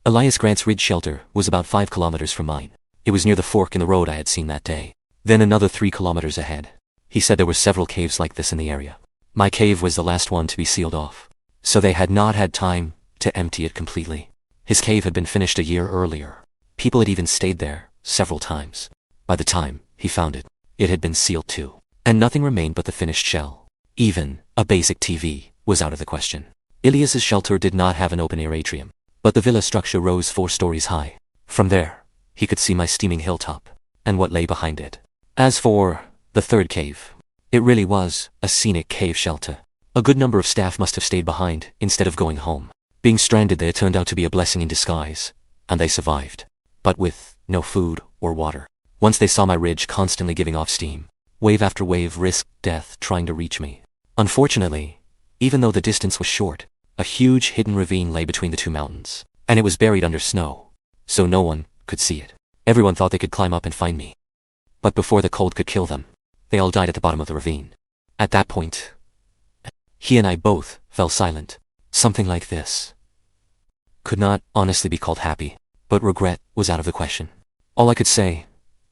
Elias Grant's ridge shelter was about 5 kilometers from mine. It was near the fork in the road I had seen that day. Then another 3 kilometers ahead. He said there were several caves like this in the area. My cave was the last one to be sealed off, so they had not had time to empty it completely. His cave had been finished a year earlier. People had even stayed there several times. By the time he found it, it had been sealed too, and nothing remained but the finished shell. Even a basic TV was out of the question. Elias's shelter did not have an open-air atrium, but the villa structure rose 4 stories high. From there, he could see my steaming hilltop and what lay behind it. As for the third cave, it really was a scenic cave shelter. A good number of staff must have stayed behind instead of going home. Being stranded there turned out to be a blessing in disguise, and they survived, but with no food or water. Once they saw my ridge constantly giving off steam, wave after wave risked death trying to reach me. Unfortunately, even though the distance was short, a huge hidden ravine lay between the 2 mountains, and it was buried under snow, so no one could see it. Everyone thought they could climb up and find me. But before the cold could kill them, they all died at the bottom of the ravine. At that point, he and I both fell silent. Something like this could not honestly be called happy, but regret was out of the question. All I could say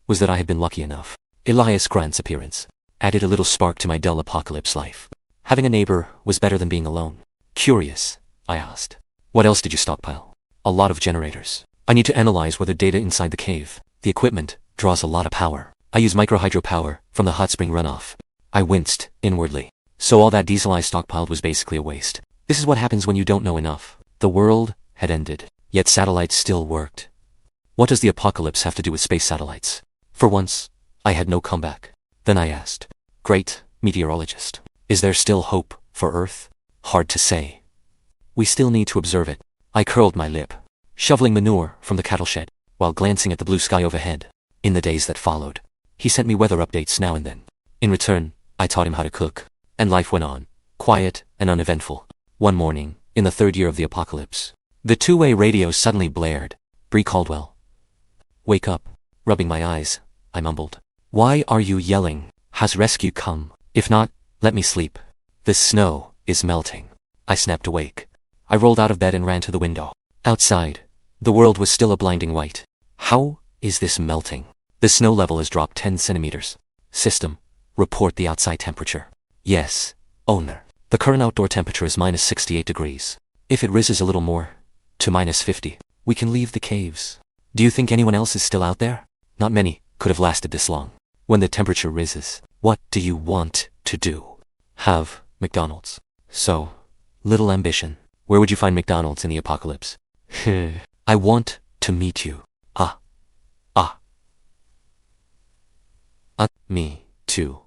was that I had been lucky enough. Elias Grant's appearance added a little spark to my dull apocalypse life. Having a neighbor was better than being alone. Curious, I asked, what else did you stockpile? A lot of generators. I need to analyze whether data inside the cave. The equipment draws a lot of power. I use microhydropower from the hot spring runoff. I winced inwardly. So all that diesel I stockpiled was basically a waste. This is what happens when you don't know enough. The world had ended, yet satellites still worked. What does the apocalypse have to do with space satellites? For once, I had no comeback. Then I asked, "Great meteorologist, is there still hope for Earth?" "Hard to say. We still need to observe it." I curled my lip, shoveling manure from the cattle shed, while glancing at the blue sky overhead. In the days that followed, he sent me weather updates now and then. In return, I taught him how to cook, and life went on, quiet and uneventful. One morning, in the 3rd year of the apocalypse, the 2-way radio suddenly blared. "Bree Caldwell. Wake up." Rubbing my eyes, I mumbled, "Why are you yelling? Has rescue come? If not, let me sleep. The snow is melting." I snapped awake. I rolled out of bed and ran to the window. Outside, the world was still a blinding white. How is this melting? The snow level has dropped 10 centimeters. System, report the outside temperature. Yes, owner. The current outdoor temperature is minus 68 degrees. If it rises a little more, to minus 50, we can leave the caves. Do you think anyone else is still out there? Not many could have lasted this long. When the temperature rises, what do you want to do? Have McDonald's. So, little ambition. Where would you find McDonald's in the apocalypse? I want to meet you. Me, too.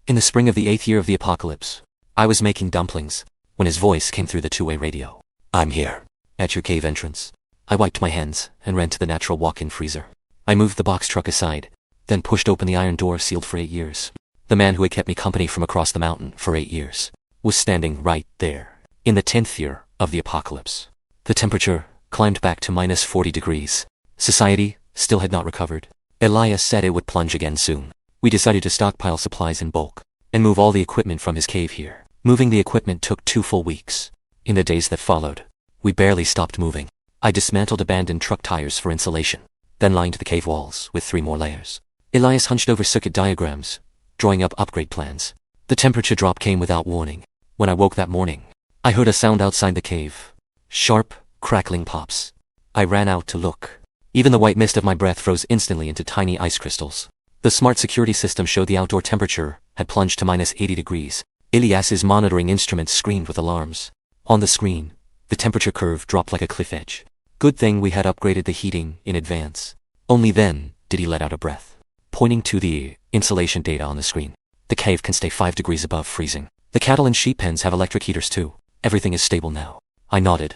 In the spring of the 8th year of the apocalypse, I was making dumplings, when his voice came through the two-way radio. I'm here, at your cave entrance. I wiped my hands and ran to the natural walk-in freezer. I moved the box truck aside, then pushed open the iron door sealed for 8 years. The man who had kept me company from across the mountain for 8 years was standing right there. In the 10th year of the apocalypse, the temperature climbed back to minus 40 degrees. Society still had not recovered. Elias said it would plunge again soon. We decided to stockpile supplies in bulk and move all the equipment from his cave here. Moving the equipment took 2 full weeks. In the days that followed, we barely stopped moving. I dismantled abandoned truck tires for insulation, then lined the cave walls with 3 more layers. Elias hunched over circuit diagrams, drawing up upgrade plans. The temperature drop came without warning. When I woke that morning, I heard a sound outside the cave. Sharp, crackling pops. I ran out to look. Even the white mist of my breath froze instantly into tiny ice crystals. The smart security system showed the outdoor temperature had plunged to minus 80 degrees. Elias's monitoring instruments screamed with alarms. On the screen, the temperature curve dropped like a cliff edge. Good thing we had upgraded the heating in advance. Only then did he let out a breath, pointing to the insulation data on the screen. The cave can stay 5 degrees above freezing. The cattle and sheep pens have electric heaters too. Everything is stable now. I nodded.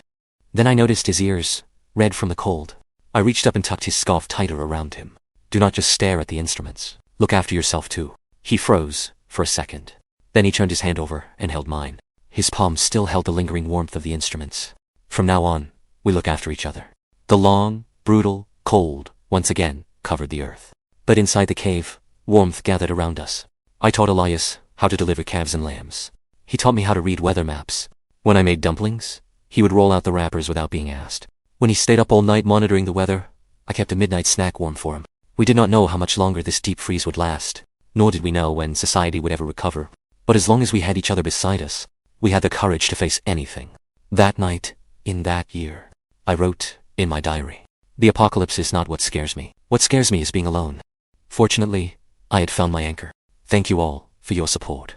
Then I noticed his ears, red from the cold. I reached up and tucked his scarf tighter around him. Do not just stare at the instruments. Look after yourself too. He froze for a second. Then he turned his hand over and held mine. His palm still held the lingering warmth of the instruments. From now on, we look after each other. The long, brutal, cold, once again, covered the earth. But inside the cave, warmth gathered around us. I taught Elias how to deliver calves and lambs. He taught me how to read weather maps. When I made dumplings, he would roll out the wrappers without being asked. When he stayed up all night monitoring the weather, I kept a midnight snack warm for him. We did not know how much longer this deep freeze would last, nor did we know when society would ever recover. But as long as we had each other beside us, we had the courage to face anything. That night, in that year, I wrote in my diary, "The apocalypse is not what scares me. What scares me is being alone." Fortunately, I had found my anchor. Thank you all for your support.